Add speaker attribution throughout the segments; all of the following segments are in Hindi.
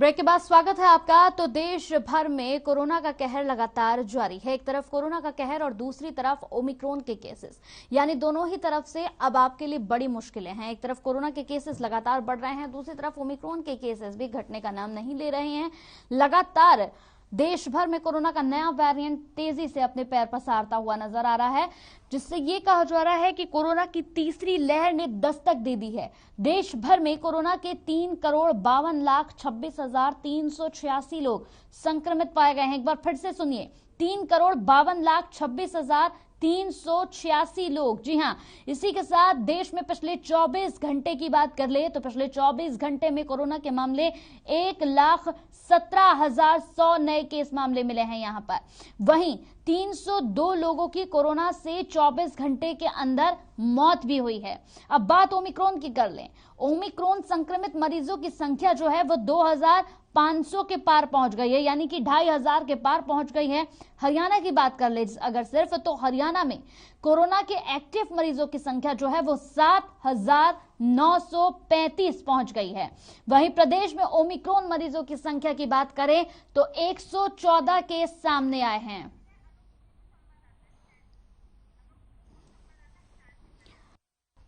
Speaker 1: ब्रेक के बाद स्वागत है आपका। तो देश भर में कोरोना का कहर लगातार जारी है। एक तरफ कोरोना का कहर और दूसरी तरफ ओमिक्रॉन के केसेस, यानी दोनों ही तरफ से अब आपके लिए बड़ी मुश्किलें हैं। एक तरफ कोरोना के केसेस लगातार बढ़ रहे हैं, दूसरी तरफ ओमिक्रॉन के केसेस भी घटने का नाम नहीं ले रहे हैं। लगातार देश भर में कोरोना का नया वेरिएंट तेजी से अपने पैर पसारता हुआ नजर आ रहा है, जिससे ये कहा जा रहा है कि कोरोना की तीसरी लहर ने दस्तक दे दी है। देश भर में कोरोना के 3,52,26,386 लोग संक्रमित पाए गए हैं। एक बार फिर से सुनिए, 3,52,26,386 लोग। जी हां, इसी के साथ देश में पिछले 24 घंटे की बात कर ले तो पिछले 24 घंटे में कोरोना के मामले 1,17,100 नए केस मामले मिले हैं यहां पर। वहीं 302 लोगों की कोरोना से 24 घंटे के अंदर मौत भी हुई है। अब बात ओमिक्रॉन की कर लें। ओमिक्रॉन संक्रमित मरीजों की संख्या जो है वो 2,500 के पार पहुंच गई है, यानी कि 2,500 के पार पहुंच गई है। हरियाणा की बात कर ले अगर सिर्फ, तो हरियाणा में कोरोना के एक्टिव मरीजों की संख्या जो है वो 7,935 पहुंच गई है। वहीं प्रदेश में ओमिक्रॉन मरीजों की संख्या की बात करें तो 114 केस सामने आए हैं।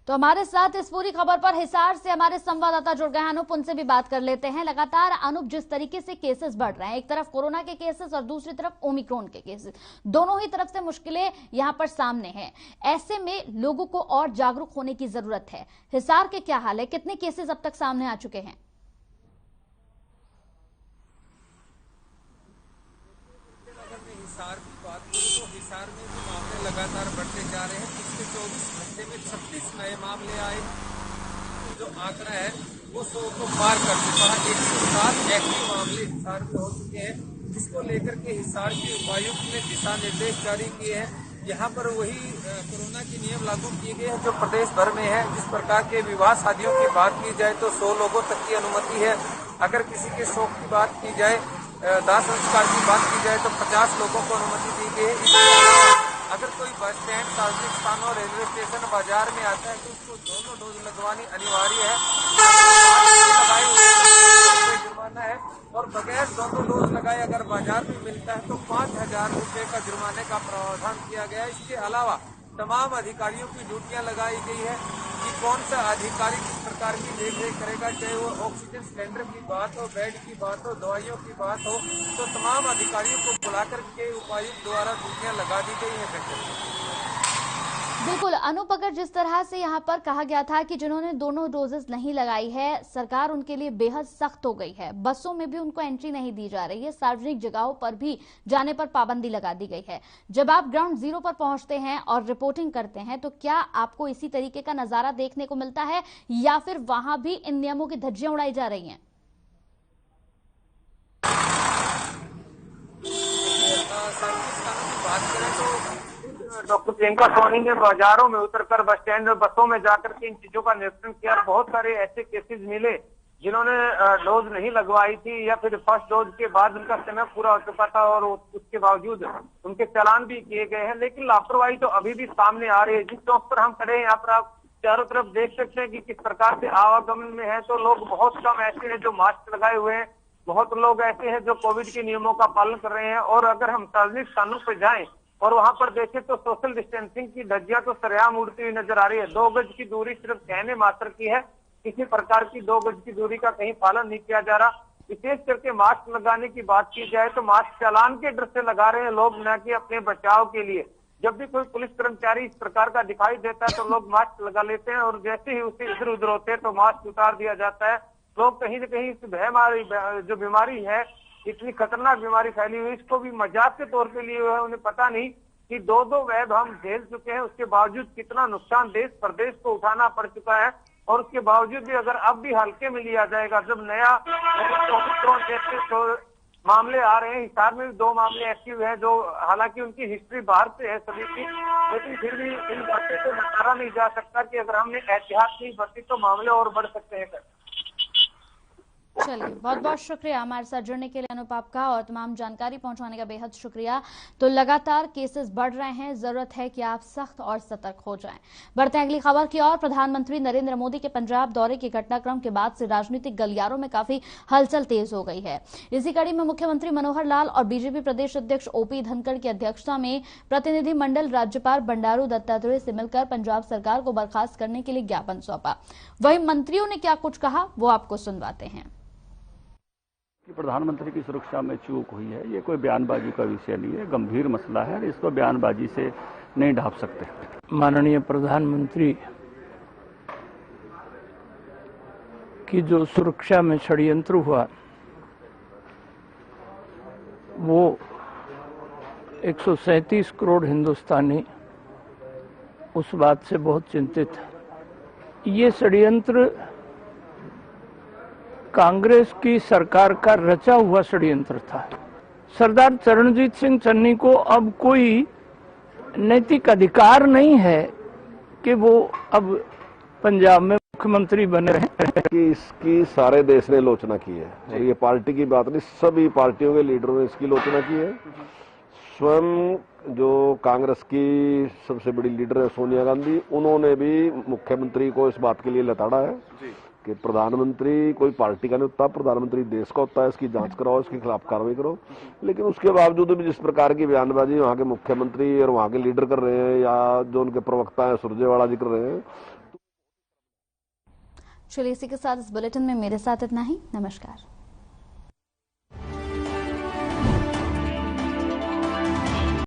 Speaker 1: तो हमारे साथ इस पूरी खबर पर हिसार से हमारे संवाददाता जुड़ गए हैं अनुप, उनसे भी बात कर लेते हैं। लगातार अनुप, जिस तरीके से केसेस बढ़ रहे हैं, एक तरफ कोरोना के केसेस और दूसरी तरफ ओमिक्रॉन के केसेस, दोनों ही तरफ से मुश्किलें यहां पर सामने हैं। ऐसे में लोगों को और जागरूक होने की जरूरत है। हिसार के क्या हाल है, कितने केसेस अब तक सामने आ चुके हैं?
Speaker 2: हिसार की बात करूं तो हिसार में भी मामले लगातार बढ़ते जा रहे हैं। पिछले 24 घंटे में 36 नए मामले आए, जो आंकड़ा है वो 100 को पार कर चुका है। 107 एक्टिव मामले हिसार में हो चुके हैं, जिसको लेकर के हिसार के उपायुक्त ने दिशा निर्देश जारी किए हैं। यहाँ पर वही कोरोना के नियम लागू किए गए हैं जो प्रदेश भर में है। जिस प्रकार के विवाह शादियों की बात की जाए तो 100 लोगों तक की अनुमति है। अगर किसी के शौक की बात की जाए, दाह संस्कार की बात की जाए तो 50 लोगों को अनुमति दी गई है। इसके अलावा अगर कोई बस स्टैंड, सार्वजनिक स्थानों, रेलवे स्टेशन, बाजार में आता है तो उसको दोनों डोज लगवानी अनिवार्य है। लगाए हुए जुर्माना है, और बगैर दोनों डोज लगाए अगर बाजार में मिलता है तो 5,000 रुपए का जुर्माने का प्रावधान किया गया है। इसके अलावा तमाम अधिकारियों की ड्यूटियां लगाई गई है कि कौन सा अधिकारी किस प्रकार की देखरेख करेगा, चाहे वो ऑक्सीजन सिलेंडर की बात हो, बेड की बात हो, दवाइयों की बात हो, तो तमाम अधिकारियों को बुलाकर के उपायुक्त द्वारा ड्यूटियां लगा दी गई है।
Speaker 1: बिल्कुल अनुप, अगर जिस तरह से यहाँ पर कहा गया था कि जिन्होंने दोनों डोजेस नहीं लगाई है, सरकार उनके लिए बेहद सख्त हो गई है। बसों में भी उनको एंट्री नहीं दी जा रही है, सार्वजनिक जगहों पर भी जाने पर पाबंदी लगा दी गई है। जब आप ग्राउंड जीरो पर पहुंचते हैं और रिपोर्टिंग करते हैं तो क्या आपको इसी तरीके का नजारा देखने को मिलता है, या फिर वहां भी इन नियमों की धज्जियां उड़ाई जा रही हैं?
Speaker 2: बात करें तो डॉक्टर प्रियंका सोनी ने बाजारों में उतरकर, बस स्टैंड और बसों में जाकर के इन चीजों का निरीक्षण किया। बहुत सारे ऐसे केसेस मिले जिन्होंने डोज नहीं लगवाई थी, या फिर फर्स्ट डोज के बाद उनका समय पूरा हो चुका था और उसके बावजूद उनके चालान भी किए गए हैं। लेकिन लापरवाही तो अभी भी सामने आ रही है। जिस चौक पर हम खड़े हैं, यहाँ पर आप चारों तरफ देख सकते हैं कि किस प्रकार से आवागमन में है। तो लोग बहुत कम ऐसे हैं जो मास्क लगाए हुए हैं, बहुत लोग ऐसे हैं जो कोविड के नियमों का पालन कर रहे हैं। और अगर हम सार्वजनिक स्थानों पर जाएं और वहां पर देखें तो सोशल डिस्टेंसिंग की धज्जियां तो सरेआम उड़ती हुई नजर आ रही है। 2 गज की दूरी सिर्फ कहने मात्र की है, किसी प्रकार की 2 गज की दूरी का कहीं पालन नहीं किया जा रहा। विशेष करके मास्क लगाने की बात की जाए तो मास्क चालान के डर से लगा रहे हैं लोग, न कि अपने बचाव के लिए। जब भी कोई पुलिस कर्मचारी इस प्रकार का दिखाई देता है तो लोग मास्क लगा लेते हैं, और जैसे ही उसे इधर उधर होते हैं तो मास्क उतार दिया जाता है। लोग कहीं न कहीं इस भयमारी जो बीमारी है, इतनी खतरनाक बीमारी फैली हुई, इसको भी मजाक के तौर पे लिए हुए हैं। उन्हें पता नहीं कि 2-2 वेव हम झेल चुके हैं, उसके बावजूद कितना नुकसान देश प्रदेश को उठाना पड़ चुका है। और उसके बावजूद भी अगर अब भी हल्के में लिया जाएगा, जब नया मामले आ रहे हैं, हिसार में भी 2 मामले एक्टिव हैं, जो हालांकि उनकी हिस्ट्री बाहर से है सभी की, लेकिन फिर भी इन बातों से नकारा नहीं जा सकता कि अगर हमने एहतियात नहीं बरती तो मामले और बढ़ सकते हैं।
Speaker 1: चलिए, बहुत बहुत शुक्रिया हमारे साथ जुड़ने के लिए अनूप आपका, और तमाम जानकारी पहुंचाने का बेहद शुक्रिया। तो लगातार केसेस बढ़ रहे हैं, जरूरत है कि आप सख्त और सतर्क हो जाएं। बढ़ते हैं अगली खबर की ओर। प्रधानमंत्री नरेंद्र मोदी के पंजाब दौरे के घटनाक्रम के बाद से राजनीतिक गलियारों में काफी हलचल तेज हो गई है। इसी कड़ी में मुख्यमंत्री मनोहर लाल और बीजेपी प्रदेश अध्यक्ष ओपी धनखड़ की अध्यक्षता में प्रतिनिधिमंडल राज्यपाल बंडारू दत्तात्रेय से मिलकर पंजाब सरकार को बर्खास्त करने के लिए ज्ञापन सौंपा। वहीं मंत्रियों ने क्या कुछ कहा, वो आपको सुनवाते हैं।
Speaker 3: प्रधानमंत्री की सुरक्षा में चूक हुई है, ये कोई बयानबाजी का विषय नहीं है, गंभीर मसला है, इसको बयानबाजी से नहीं ढांप सकते।
Speaker 4: माननीय प्रधानमंत्री की जो सुरक्षा में षड्यंत्र हुआ, वो 137 करोड़ हिंदुस्तानी उस बात से बहुत चिंतित है। ये षड्यंत्र कांग्रेस की सरकार का रचा हुआ षड्यंत्र था। सरदार चरणजीत सिंह चन्नी को अब कोई नैतिक अधिकार नहीं है कि वो अब पंजाब में मुख्यमंत्री बने रहे।
Speaker 5: कि इसकी सारे देश ने आलोचना की है, और ये पार्टी की बात नहीं, सभी पार्टियों के लीडरों ने इसकी आलोचना की है। स्वयं जो कांग्रेस की सबसे बड़ी लीडर है सोनिया गांधी, उन्होंने भी मुख्यमंत्री को इस बात के लिए लताड़ा है कि प्रधानमंत्री कोई पार्टी का नहीं होता, प्रधानमंत्री देश का होता है, इसकी जांच कराओ, इसके खिलाफ कार्रवाई करो। लेकिन उसके बावजूद भी जिस प्रकार की बयानबाजी वहां के मुख्यमंत्री और वहां के लीडर कर रहे हैं, या जो उनके प्रवक्ता है सुरजेवाला जी कर रहे हैं।
Speaker 1: चलिए, इसी के साथ इस बुलेटिन में मेरे साथ इतना ही। नमस्कार।